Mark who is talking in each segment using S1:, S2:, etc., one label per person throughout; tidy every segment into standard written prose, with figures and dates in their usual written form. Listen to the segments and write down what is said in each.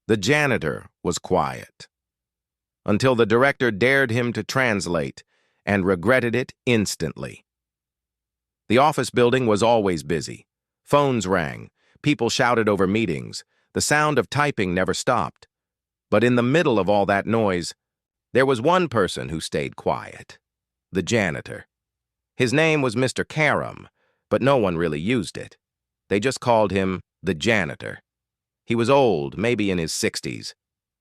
S1: The janitor was quiet, until the director dared him to translate and regretted it instantly. The office building was always busy. Phones rang, people shouted over meetings, the sound of typing never stopped. But in the middle of all that noise, there was one person who stayed quiet: the janitor. His name was Mr. Karam, but no one really used it. They just called him the janitor. He was old, maybe in his 60s.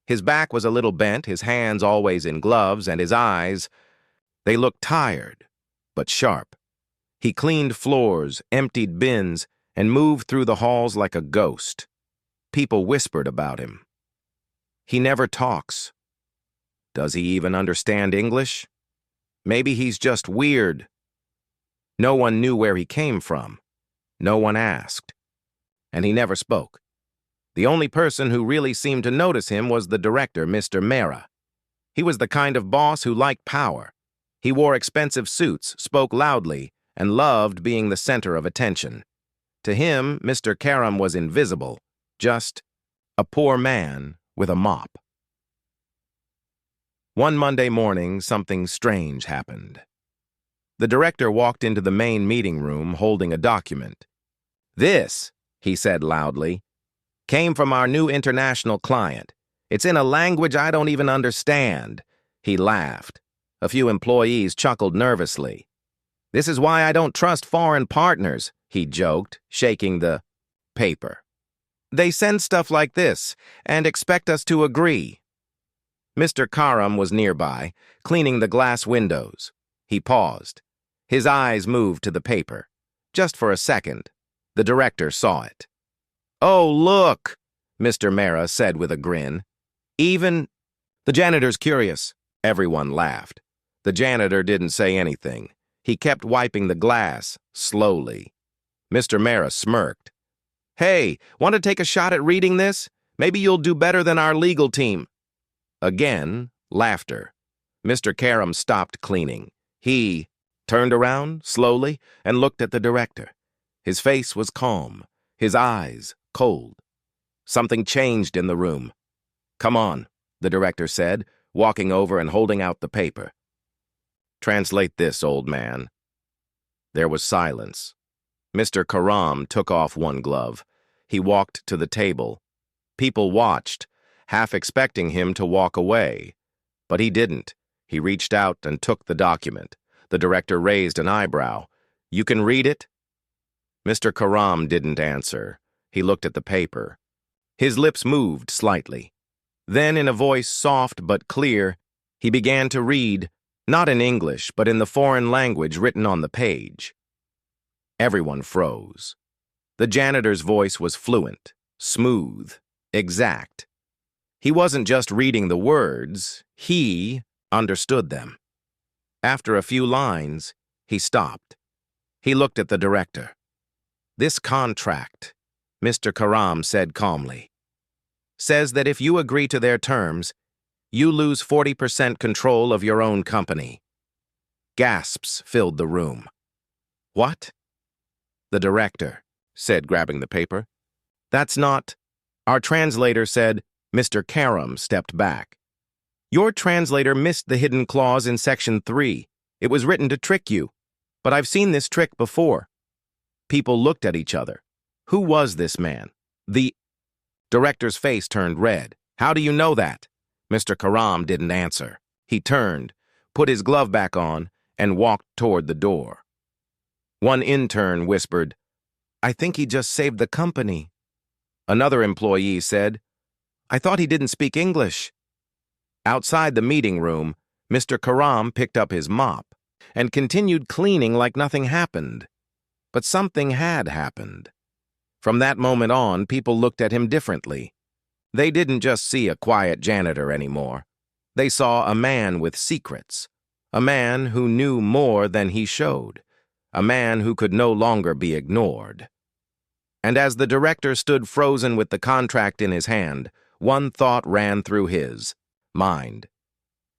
S1: His back was a little bent, his hands always in gloves, and his eyes, they looked tired, but sharp. He cleaned floors, emptied bins, and moved through the halls like a ghost. People whispered about him. He never talks. Does he even understand English? Maybe he's just weird. No one knew where he came from. No one asked. And he never spoke. The only person who really seemed to notice him was the director, Mr. Mehra. He was the kind of boss who liked power. He wore expensive suits, spoke loudly, and loved being the center of attention. To him, Mr. Karam was invisible, just a poor man with a mop. One Monday morning, something strange happened. The director walked into the main meeting room holding a document. "This," he said loudly, "came from our new international client. It's in a language I don't even understand." He laughed. A few employees chuckled nervously. "This is why I don't trust foreign partners," he joked, shaking the paper. "They send stuff like this and expect us to agree." Mr. Karam was nearby, cleaning the glass windows. He paused. His eyes moved to the paper. Just for a second, the director saw it. "Oh, look," Mr. Mehra said with a grin. "Even the janitor's curious." Everyone laughed. The janitor didn't say anything. He kept wiping the glass, slowly. Mr. Mehra smirked. "Hey, want to take a shot at reading this? Maybe you'll do better than our legal team." Again, laughter. Mr. Karam stopped cleaning. He turned around, slowly, and looked at the director. His face was calm, his eyes cold. Something changed in the room. "Come on," the director said, walking over and holding out the paper. "Translate this, old man." There was silence. Mr. Karam took off one glove. He walked to the table. People watched, half expecting him to walk away. But he didn't. He reached out and took the document. The director raised an eyebrow. "You can read it?" Mr. Karam didn't answer. He looked at the paper. His lips moved slightly. Then, in a voice soft but clear, he began to read, not in English, but in the foreign language written on the page. Everyone froze. The janitor's voice was fluent, smooth, exact. He wasn't just reading the words, he understood them. After a few lines, he stopped. He looked at the director. "This contract," Mr. Karam said calmly, "says that if you agree to their terms, you lose 40% control of your own company." Gasps filled the room. "What?" "The director," said, grabbing the paper. "That's not—" Our translator said. Mr. Karam stepped back. "Your translator missed the hidden clause in Section 3. It was written to trick you. But I've seen this trick before." People looked at each other. Who was this man? The director's face turned red. "How do you know that?" Mr. Karam didn't answer. He turned, put his glove back on, and walked toward the door. One intern whispered, "I think he just saved the company." Another employee said, "I thought he didn't speak English." Outside the meeting room, Mr. Karam picked up his mop and continued cleaning like nothing happened. But something had happened. From that moment on, people looked at him differently. They didn't just see a quiet janitor anymore. They saw a man with secrets, a man who knew more than he showed, a man who could no longer be ignored. And as the director stood frozen with the contract in his hand, one thought ran through his mind.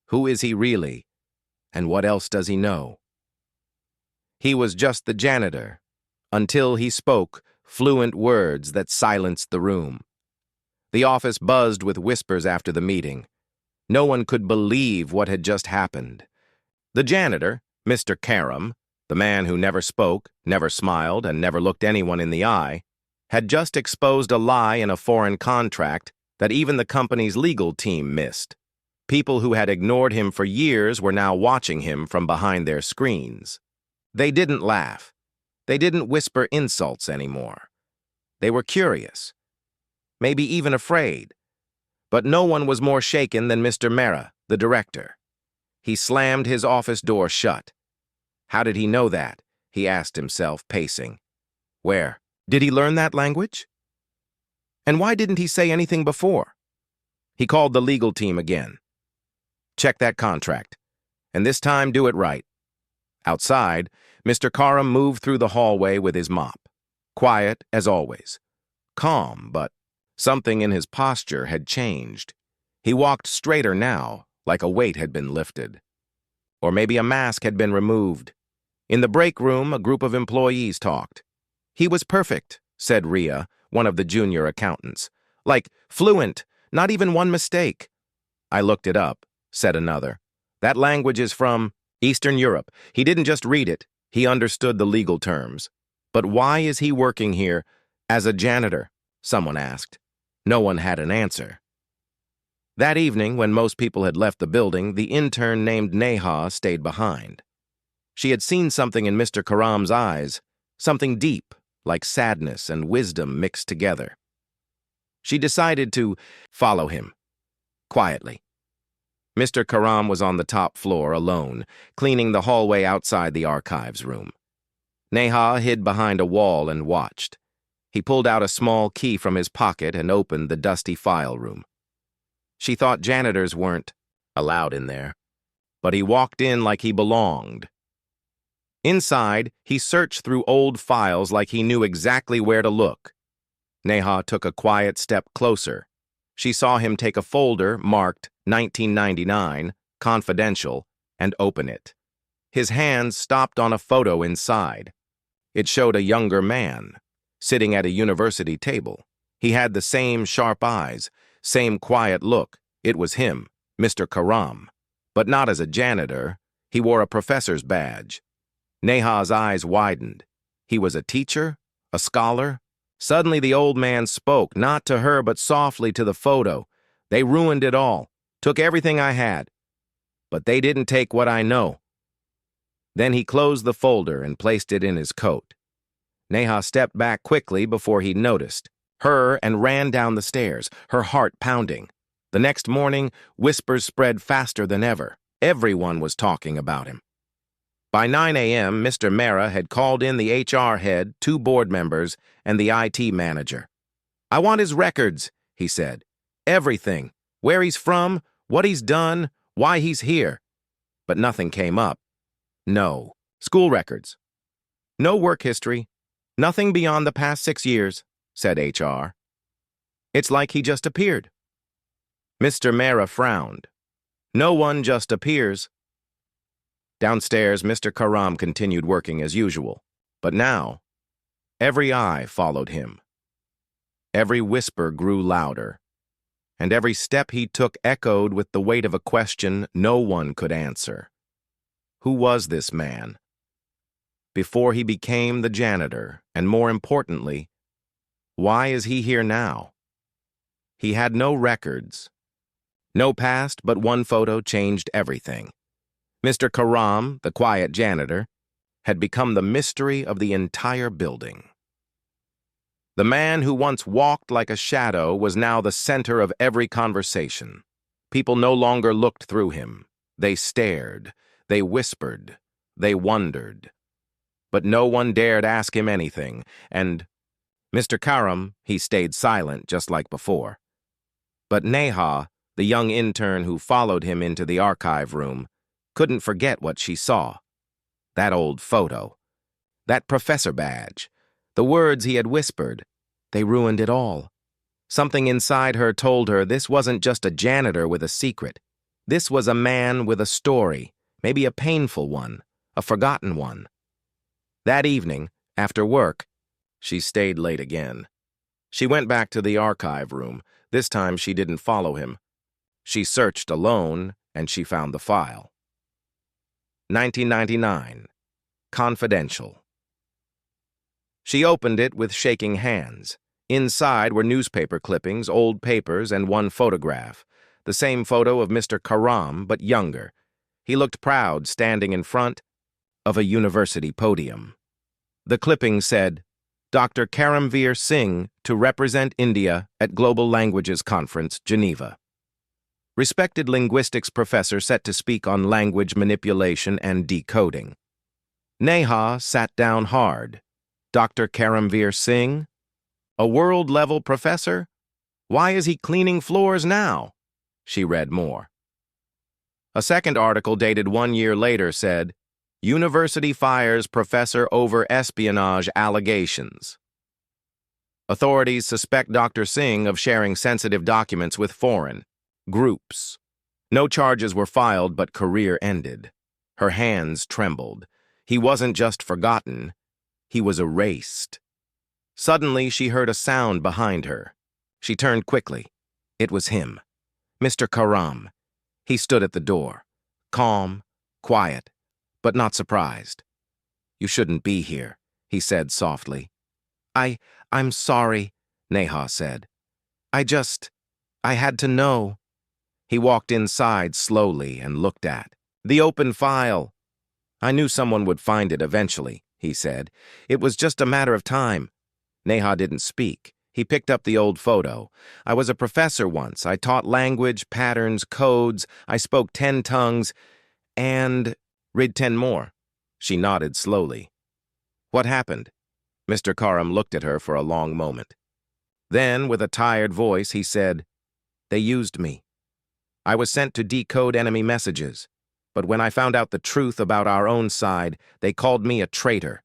S1: Who is he really? And what else does he know? He was just the janitor, until he spoke fluent words that silenced the room. The office buzzed with whispers after the meeting. No one could believe what had just happened. The janitor, Mr. Karam, the man who never spoke, never smiled, and never looked anyone in the eye, had just exposed a lie in a foreign contract that even the company's legal team missed. People who had ignored him for years were now watching him from behind their screens. They didn't laugh. They didn't whisper insults anymore. They were curious, maybe even afraid. But no one was more shaken than Mr. Mehra, the director. He slammed his office door shut. How did he know that? He asked himself, pacing. Where? Did he learn that language? And why didn't he say anything before? He called the legal team again. Check that contract, and this time do it right. Outside, Mr. Karam moved through the hallway with his mop. Quiet as always. Calm, but something in his posture had changed. He walked straighter now, like a weight had been lifted. Or maybe a mask had been removed. In the break room, a group of employees talked. He was perfect, said Ria, one of the junior accountants. Like, fluent, not even one mistake. I looked it up, said another. That language is from Eastern Europe. He didn't just read it, he understood the legal terms. But why is he working here as a janitor? Someone asked. No one had an answer. That evening, when most people had left the building, the intern named Neha stayed behind. She had seen something in Mr. Karam's eyes, something deep, like sadness and wisdom mixed together. She decided to follow him, quietly. Mr. Karam was on the top floor, alone, cleaning the hallway outside the archives room. Neha hid behind a wall and watched. He pulled out a small key from his pocket and opened the dusty file room. She thought janitors weren't allowed in there, but he walked in like he belonged. Inside, he searched through old files like he knew exactly where to look. Neha took a quiet step closer. She saw him take a folder marked 1999, confidential, and open it. His hands stopped on a photo inside. It showed a younger man, sitting at a university table. He had the same sharp eyes, same quiet look. It was him, Mr. Karam. But not as a janitor. He wore a professor's badge. Neha's eyes widened. He was a teacher? A scholar? Suddenly the old man spoke, not to her but softly to the photo. They ruined it all, took everything I had. But they didn't take what I know. Then he closed the folder and placed it in his coat. Neha stepped back quickly before he noticed her and ran down the stairs, her heart pounding. The next morning, whispers spread faster than ever. Everyone was talking about him. By 9 a.m., Mr. Mehra had called in the HR head, 2 board members, and the IT manager. I want his records, he said. Everything. Where he's from, what he's done, why he's here. But nothing came up. No. School records. No work history. Nothing beyond the past 6 years, said HR. It's like he just appeared. Mr. Mehra frowned. No one just appears. Downstairs, Mr. Karam continued working as usual. But now, every eye followed him. Every whisper grew louder, and every step he took echoed with the weight of a question no one could answer. Who was this man? Before he became the janitor, and more importantly, why is he here now? He had no records. No past, but one photo changed everything. Mr. Karam, the quiet janitor, had become the mystery of the entire building. The man who once walked like a shadow was now the center of every conversation. People no longer looked through him. They stared, they whispered, they wondered. But no one dared ask him anything, and Mr. Karam, he stayed silent just like before. But Neha, the young intern who followed him into the archive room, couldn't forget what she saw. That old photo. That professor badge. The words he had whispered. They ruined it all. Something inside her told her this wasn't just a janitor with a secret. This was a man with a story, maybe a painful one, a forgotten one. That evening, after work, she stayed late again. She went back to the archive room. This time she didn't follow him. She searched alone, and she found the file. 1999. Confidential. She opened it with shaking hands. Inside were newspaper clippings, old papers, and one photograph. The same photo of Mr. Karam, but younger. He looked proud, standing in front of a university podium. The clipping said, Dr. Karamveer Singh to represent India at Global Languages Conference, Geneva. Respected linguistics professor set to speak on language manipulation and decoding. Neha sat down hard. Dr. Karamveer Singh? A world-level professor? Why is he cleaning floors now? She read more. A second article dated 1 year later said, University fires professor over espionage allegations. Authorities suspect Dr. Singh of sharing sensitive documents with foreign groups. No charges were filed, but career ended. Her hands trembled. He wasn't just forgotten. He was erased. Suddenly, she heard a sound behind her. She turned quickly. It was him, Mr. Karam. He stood at the door, calm, quiet, but not surprised. You shouldn't be here, he said softly. I'm sorry, Neha said. I had to know. He walked inside slowly and looked at the open file. I knew someone would find it eventually, he said. It was just a matter of time. Neha didn't speak. He picked up the old photo. I was a professor once. I taught language, patterns, codes. I spoke 10 tongues, and read 10 more. She nodded slowly. What happened? Mr. Karam looked at her for a long moment. Then, with a tired voice, he said, They used me. I was sent to decode enemy messages. But when I found out the truth about our own side, they called me a traitor.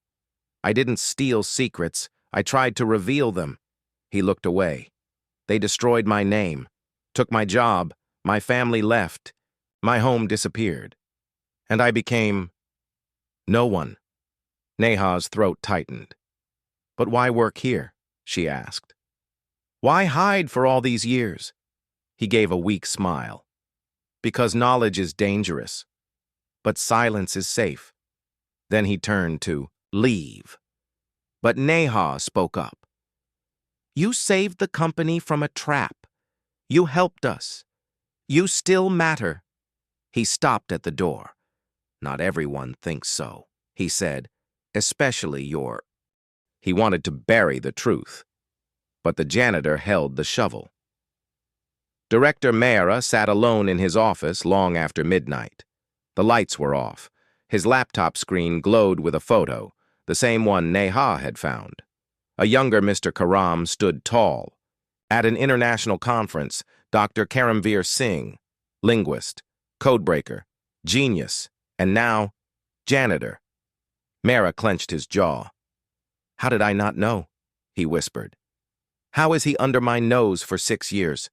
S1: I didn't steal secrets. I tried to reveal them. He looked away. They destroyed my name, took my job, my family left, my home disappeared. And I became no one. Neha's throat tightened. But why work here? She asked. Why hide for all these years? He gave a weak smile. Because knowledge is dangerous, but silence is safe. Then he turned to leave. But Neha spoke up. You saved the company from a trap. You helped us. You still matter. He stopped at the door. Not everyone thinks so, he said, especially your... He wanted to bury the truth, but the janitor held the shovel. Director Mehra sat alone in his office long after midnight. The lights were off. His laptop screen glowed with a photo, the same one Neha had found. A younger Mr. Karam stood tall. At an international conference, Dr. Karamveer Singh, linguist, codebreaker, genius, and now, janitor. Mehra clenched his jaw. How did I not know? He whispered. How is he under my nose for 6 years?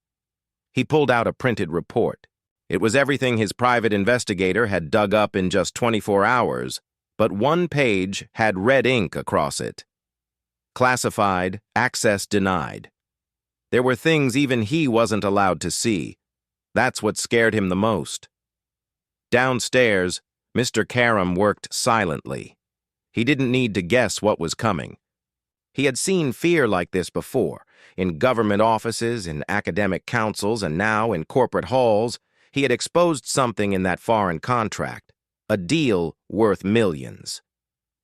S1: He pulled out a printed report. It was everything his private investigator had dug up in just 24 hours, but one page had red ink across it. Classified, access denied. There were things even he wasn't allowed to see. That's what scared him the most. Downstairs, Mr. Karam worked silently. He didn't need to guess what was coming. He had seen fear like this before, in government offices, in academic councils, and now in corporate halls. He had exposed something in that foreign contract, a deal worth millions.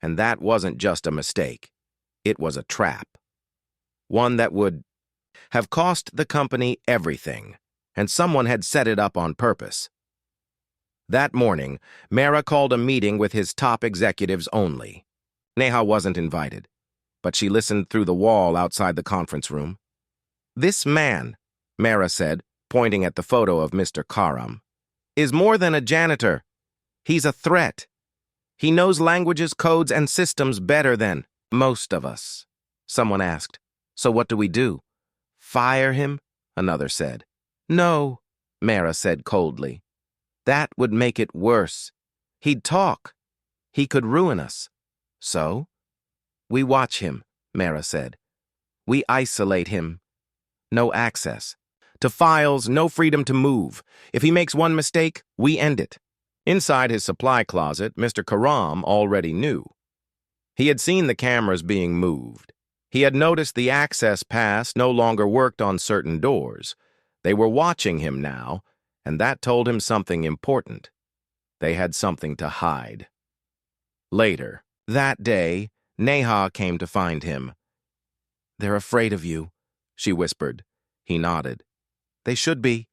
S1: And that wasn't just a mistake. It was a trap. One that would have cost the company everything, and someone had set it up on purpose. That morning, Mehra called a meeting with his top executives only. Neha wasn't invited, but she listened through the wall outside the conference room. This man, Mehra said, pointing at the photo of Mr. Karam, is more than a janitor. He's a threat. He knows languages, codes, and systems better than most of us. Someone asked, so what do we do? Fire him? Another said. No, Mehra said coldly. That would make it worse. He'd talk. He could ruin us. So? We watch him, Mehra said. We isolate him. No access. To files, no freedom to move. If he makes one mistake, we end it. Inside his supply closet, Mr. Karam already knew. He had seen the cameras being moved. He had noticed the access pass no longer worked on certain doors. They were watching him now, and that told him something important. They had something to hide. Later, that day, Neha came to find him. "They're afraid of you," she whispered. He nodded. "They should be."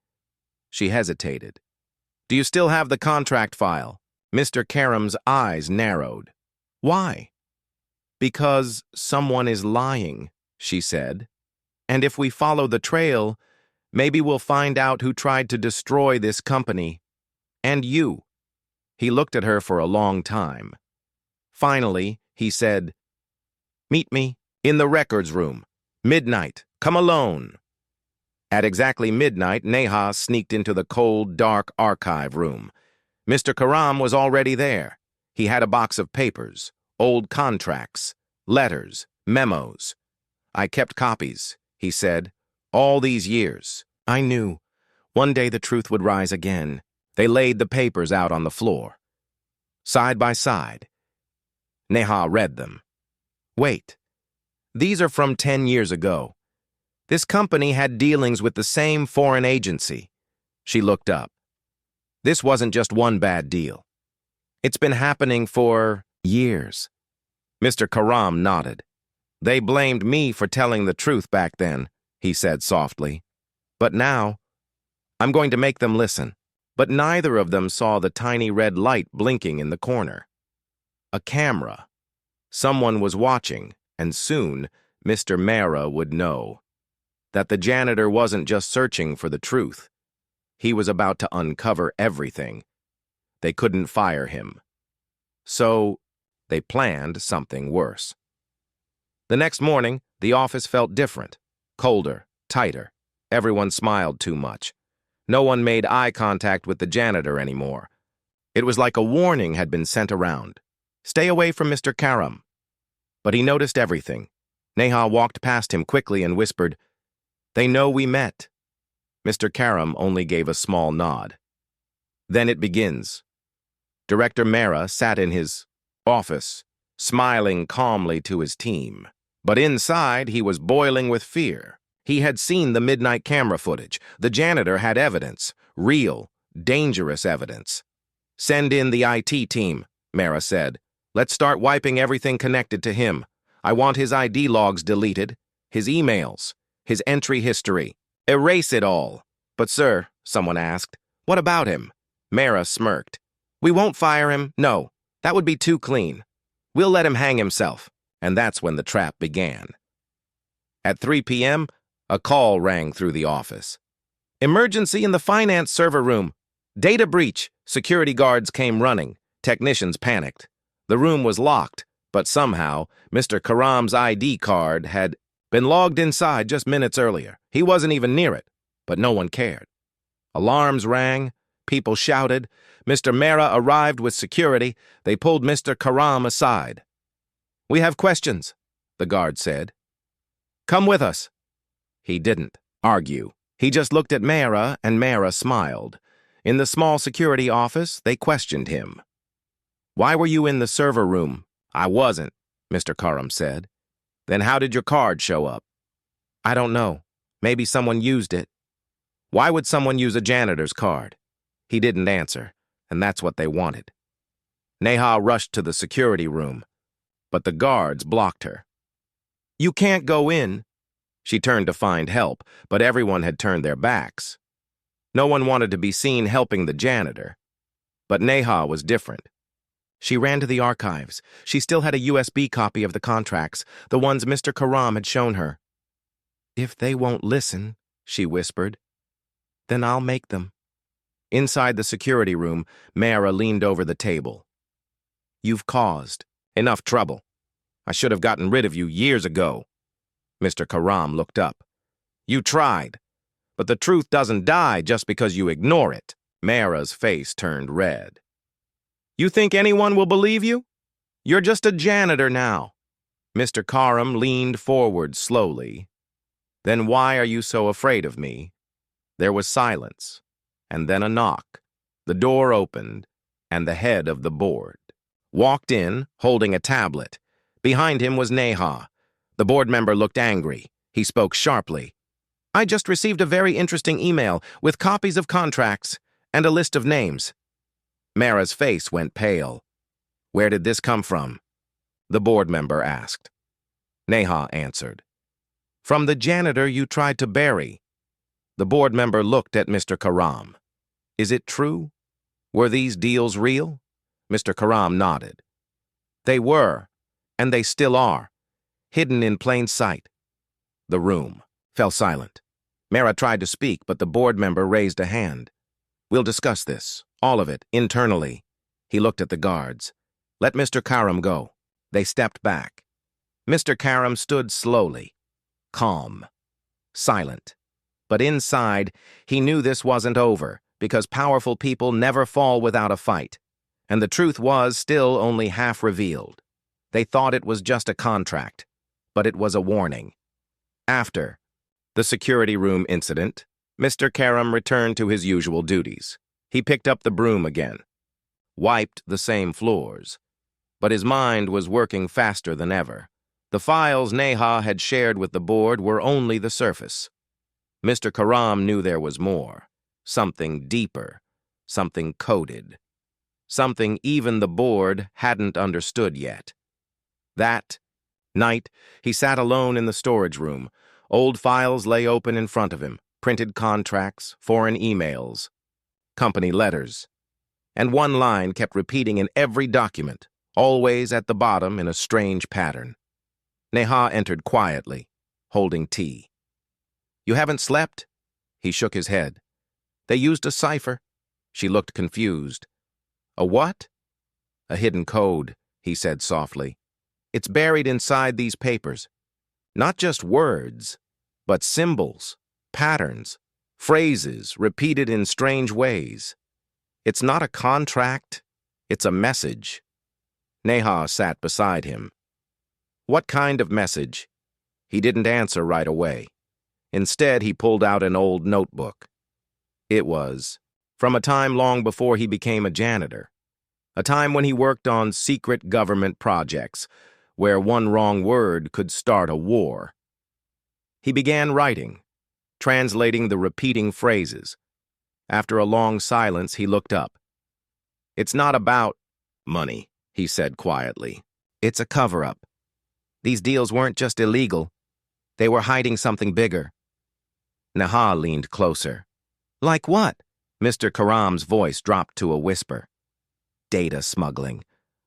S1: She hesitated. "Do you still have the contract file?" Mr. Karam's eyes narrowed. "Why?" "Because someone is lying," she said. "And if we follow the trail, maybe we'll find out who tried to destroy this company. And you." He looked at her for a long time. Finally, he said, "Meet me in the records room. Midnight. Come alone." At exactly midnight, Neha sneaked into the cold, dark archive room. Mr. Karam was already there. He had a box of papers, old contracts, letters, memos. "I kept copies," he said, "all these years. I knew. One day the truth would rise again." They laid the papers out on the floor. Side by side. Neha read them. "Wait. These are from 10 years ago. This company had dealings with the same foreign agency." She looked up. "This wasn't just one bad deal. It's been happening for years." Mr. Karam nodded. "They blamed me for telling the truth back then," he said softly. "But now, I'm going to make them listen." But neither of them saw the tiny red light blinking in the corner. A camera. Someone was watching, and soon Mr. Mehra would know that the janitor wasn't just searching for the truth. He was about to uncover everything. They couldn't fire him. So they planned something worse. The next morning, the office felt different, colder, tighter. Everyone smiled too much. No one made eye contact with the janitor anymore. It was like a warning had been sent around. "Stay away from Mr. Karam." But he noticed everything. Neha walked past him quickly and whispered, "They know we met." Mr. Karam only gave a small nod. Then it begins. Director Mehra sat in his office, smiling calmly to his team. But inside, he was boiling with fear. He had seen the midnight camera footage. The janitor had evidence, real, dangerous evidence. "Send in the IT team," Mehra said. "Let's start wiping everything connected to him. I want his ID logs deleted, his emails, his entry history. Erase it all." "But sir," someone asked, "what about him?" Mehra smirked. "We won't fire him. No, that would be too clean. We'll let him hang himself." And that's when the trap began. At 3 p.m., a call rang through the office. "Emergency in the finance server room. Data breach." Security guards came running. Technicians panicked. The room was locked, but somehow Mr. Karam's ID card had been logged inside just minutes earlier. He wasn't even near it, but no one cared. Alarms rang. People shouted. Mr. Mehra arrived with security. They pulled Mr. Karam aside. "We have questions," the guard said. "Come with us." He didn't argue. He just looked at Mehra, and Mehra smiled. In the small security office, they questioned him. "Why were you in the server room?" "I wasn't," Mr. Karam said. "Then how did your card show up?" "I don't know. Maybe someone used it." "Why would someone use a janitor's card?" He didn't answer, and that's what they wanted. Neha rushed to the security room, but the guards blocked her. "You can't go in." She turned to find help, but everyone had turned their backs. No one wanted to be seen helping the janitor. But Neha was different. She ran to the archives. She still had a USB copy of the contracts, the ones Mr. Karam had shown her. "If they won't listen," she whispered, "then I'll make them." Inside the security room, Mehra leaned over the table. "You've caused enough trouble. I should have gotten rid of you years ago." Mr. Karam looked up. "You tried, but the truth doesn't die just because you ignore it." Mehra's face turned red. "You think anyone will believe you? You're just a janitor now." Mr. Karam leaned forward slowly. Then why are you so afraid of me? There was silence, and then a knock. The door opened, and the head of the board walked in, holding a tablet. Behind him was Neha. The board member looked angry. He spoke sharply. I just received a very interesting email with copies of contracts and a list of names. Mara's face went pale. Where did this come from? The board member asked. Neha answered. From the janitor you tried to bury. The board member looked at Mr. Karam. Is it true? Were these deals real? Mr. Karam nodded. They were, and they still are, hidden in plain sight. The room fell silent. Mara tried to speak, but the board member raised a hand. We'll discuss this, all of it, internally. He looked at the guards. Let Mr. Karam go. They stepped back. Mr. Karam stood slowly, calm, silent. But inside, he knew this wasn't over, because powerful people never fall without a fight. And the truth was still only half revealed. They thought it was just a contract, but it was a warning. After the security room incident, Mr. Karam returned to his usual duties. He picked up the broom again, wiped the same floors. But his mind was working faster than ever. The files Neha had shared with the board were only the surface. Mr. Karam knew there was more, something deeper, something coded, something even the board hadn't understood yet. That night, he sat alone in the storage room. Old files lay open in front of him, printed contracts, foreign emails, company letters. And one line kept repeating in every document, always at the bottom in a strange pattern. Neha entered quietly, holding tea. You haven't slept? He shook his head. They used a cipher. She looked confused. A what? A hidden code, he said softly. It's buried inside these papers. Not just words, but symbols, patterns, phrases repeated in strange ways. It's not a contract, it's a message. Neha sat beside him. What kind of message? He didn't answer right away. Instead, he pulled out an old notebook. It was from a time long before he became a janitor, a time when he worked on secret government projects, where one wrong word could start a war. He began writing, translating the repeating phrases. After a long silence, he looked up. It's not about money, he said quietly. It's a cover-up. These deals weren't just illegal. They were hiding something bigger. Neha leaned closer. Like what? Mr. Karam's voice dropped to a whisper. Data smuggling.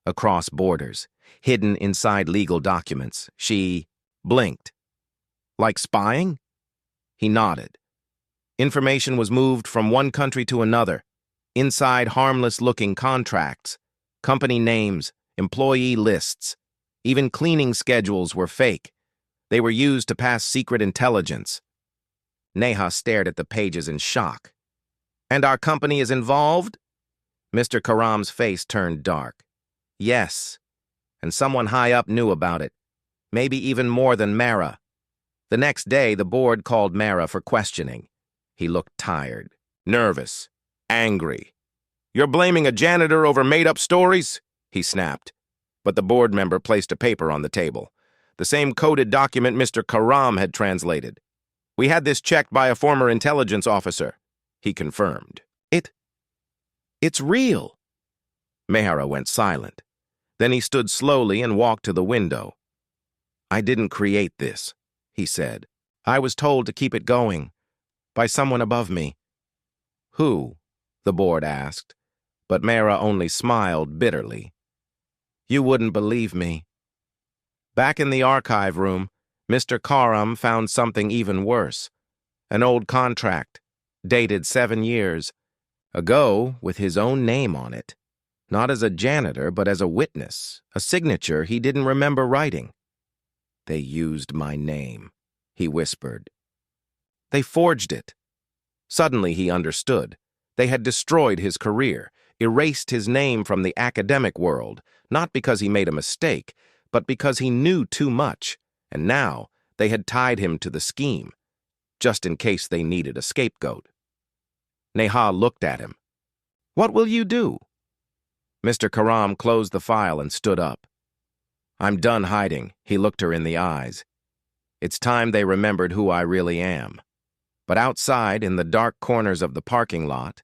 S1: Across borders. Hidden inside legal documents. She blinked. Like spying? He nodded. Information was moved from one country to another. Inside harmless-looking contracts. Company names. Employee lists. Even cleaning schedules were fake. They were used to pass secret intelligence. Neha stared at the pages in shock. And our company is involved? Mr. Karam's face turned dark. Yes. And someone high up knew about it. Maybe even more than Mara. The next day, the board called Mara for questioning. He looked tired, nervous, angry. You're blaming a janitor over made-up stories? He snapped. But the board member placed a paper on the table. The same coded document Mr. Karam had translated. We had this checked by a former intelligence officer, he confirmed. It's real. Mehra went silent. Then he stood slowly and walked to the window. I didn't create this, he said. I was told to keep it going. By someone above me. Who? The board asked. But Mehra only smiled bitterly. You wouldn't believe me. Back in the archive room, Mr. Karam found something even worse. An old contract, dated 7 years ago, with his own name on it. Not as a janitor, but as a witness, a signature he didn't remember writing. They used my name, he whispered. They forged it. Suddenly he understood. They had destroyed his career, erased his name from the academic world, not because he made a mistake, but because he knew too much, and now they had tied him to the scheme, just in case they needed a scapegoat. Neha looked at him. "What will you do?" Mr. Karam closed the file and stood up. "I'm done hiding," he looked her in the eyes. "It's time they remembered who I really am." But outside, in the dark corners of the parking lot,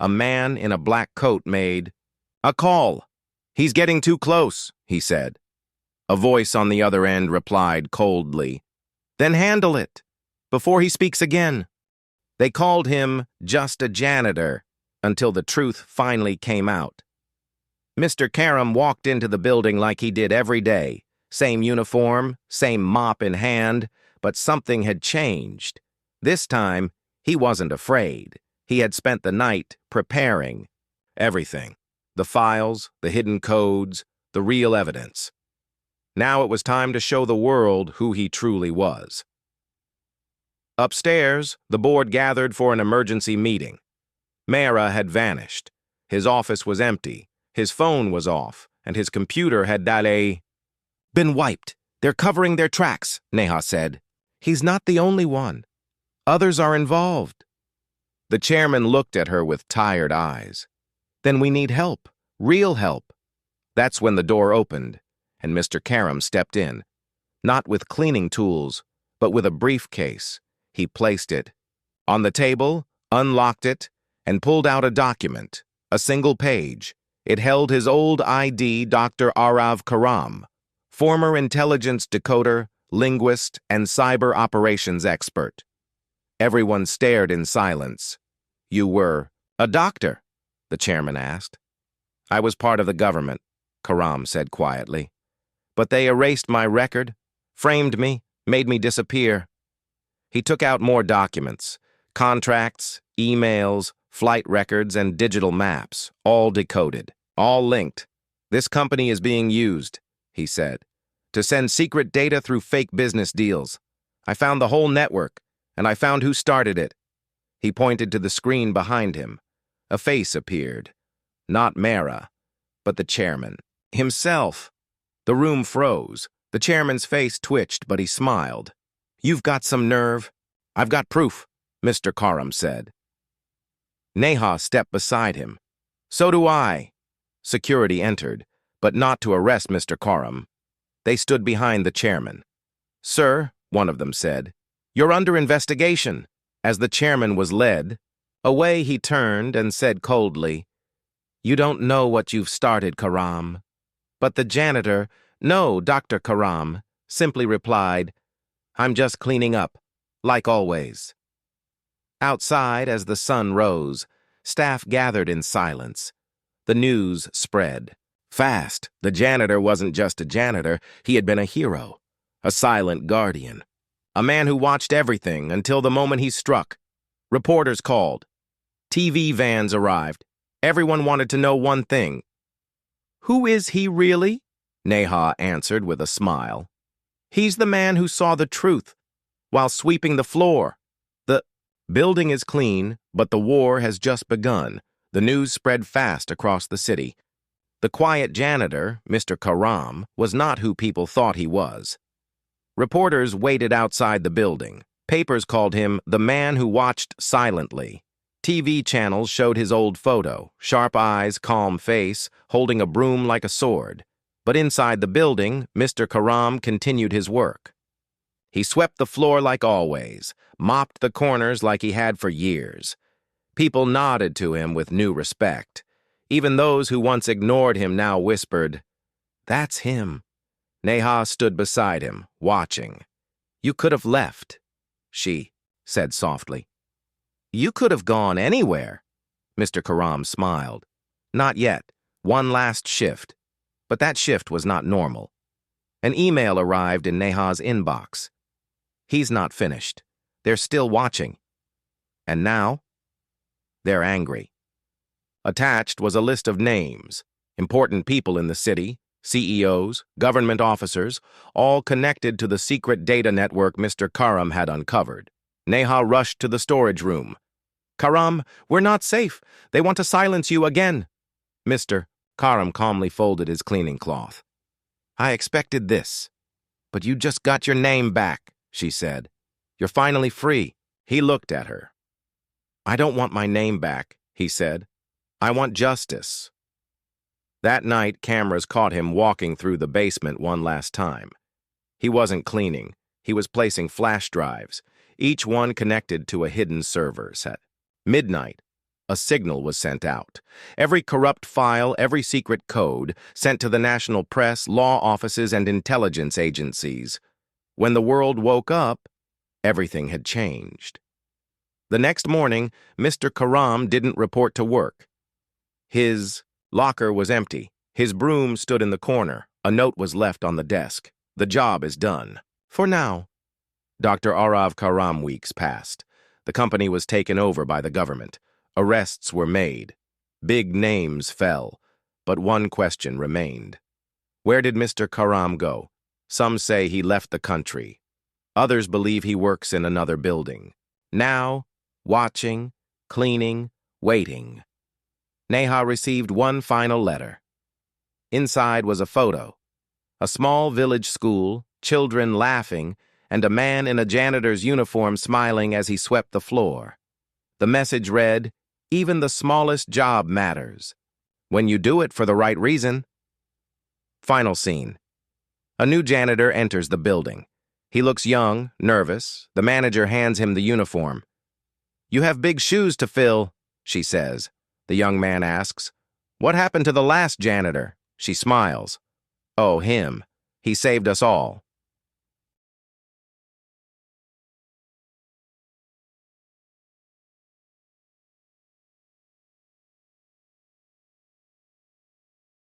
S1: a man in a black coat made a call. "He's getting too close," he said. A voice on the other end replied coldly, "Then handle it, before he speaks again." They called him just a janitor, until the truth finally came out. Mr. Karam walked into the building like he did every day, same uniform, same mop in hand, but something had changed. This time, he wasn't afraid. He had spent the night preparing everything. The files, the hidden codes, the real evidence. Now it was time to show the world who he truly was. Upstairs, the board gathered for an emergency meeting. Mehra had vanished. His office was empty, his phone was off, and his computer had been wiped. "They're covering their tracks," Neha said. "He's not the only one. Others are involved." The chairman looked at her with tired eyes. "Then we need help, real help." That's when the door opened, and Mr. Karam stepped in, not with cleaning tools, but with a briefcase. He placed it on the table, unlocked it, and pulled out a document, a single page. It held his old ID, Dr. Arav Karam, former intelligence decoder, linguist, and cyber operations expert. Everyone stared in silence. "You were a doctor?" the chairman asked. "I was part of the government," Karam said quietly. "But they erased my record, framed me, made me disappear." He took out more documents, contracts, emails, flight records, and digital maps, all decoded, all linked. "This company is being used," he said, "to send secret data through fake business deals. I found the whole network, and I found who started it." He pointed to the screen behind him. A face appeared. Not Mehra, but the chairman himself. The room froze. The chairman's face twitched, but he smiled. "You've got some nerve." "I've got proof," Mr. Karam said. Neha stepped beside him. "So do I." Security entered, but not to arrest Mr. Karam. They stood behind the chairman. "Sir," one of them said, "you're under investigation." As the chairman was led away, he turned and said coldly, "You don't know what you've started, Karam." But the janitor, "No, Dr. Karam," simply replied, "I'm just cleaning up, like always." Outside, as the sun rose, staff gathered in silence. The news spread. Fast, the janitor wasn't just a janitor, he had been a hero, a silent guardian, a man who watched everything until the moment he struck. Reporters called. TV vans arrived. Everyone wanted to know one thing. "Who is he really?" Neha answered with a smile. "He's the man who saw the truth while sweeping the floor. The building is clean, but the war has just begun." The news spread fast across the city. The quiet janitor, Mr. Karam, was not who people thought he was. Reporters waited outside the building. Papers called him the man who watched silently. TV channels showed his old photo, sharp eyes, calm face, holding a broom like a sword. But inside the building, Mr. Karam continued his work. He swept the floor like always, mopped the corners like he had for years. People nodded to him with new respect. Even those who once ignored him now whispered, "That's him." Neha stood beside him, watching. "You could have left," she said softly. "You could have gone anywhere." Mr. Karam smiled. "Not yet. One last shift." But that shift was not normal. An email arrived in Neha's inbox. "He's not finished. They're still watching." And now, they're angry. Attached was a list of names, important people in the city, CEOs, government officers, all connected to the secret data network Mr. Karam had uncovered. Neha rushed to the storage room. "Karam, we're not safe. They want to silence you again." Mr. Karam calmly folded his cleaning cloth. I expected this. But you just got your name back, she said. You're finally free. He looked at her. I don't want my name back, he said. I want justice. That night, cameras caught him walking through the basement one last time. He wasn't cleaning. He was placing flash drives, each one connected to a hidden server. At midnight, a signal was sent out. Every corrupt file, every secret code, sent to the national press, law offices, and intelligence agencies. When the world woke up, everything had changed. The next morning, Mr. Karam didn't report to work. His locker was empty. His broom stood in the corner. A note was left on the desk. The job is done. For now. Dr. Arav Karam weeks passed. The company was taken over by the government. Arrests were made. Big names fell. But one question remained. Where did Mr. Karam go? Some say he left the country. Others believe he works in another building. Now, watching, cleaning, waiting. Neha received one final letter. Inside was a photo. A small village school, children laughing, and a man in a janitor's uniform smiling as he swept the floor. The message read, "Even the smallest job matters. When you do it for the right reason." Final scene. A new janitor enters the building. He looks young, nervous. The manager hands him the uniform. "You have big shoes to fill," she says. The young man asks, "What happened to the last janitor?" She smiles. "Oh, him. He saved us all.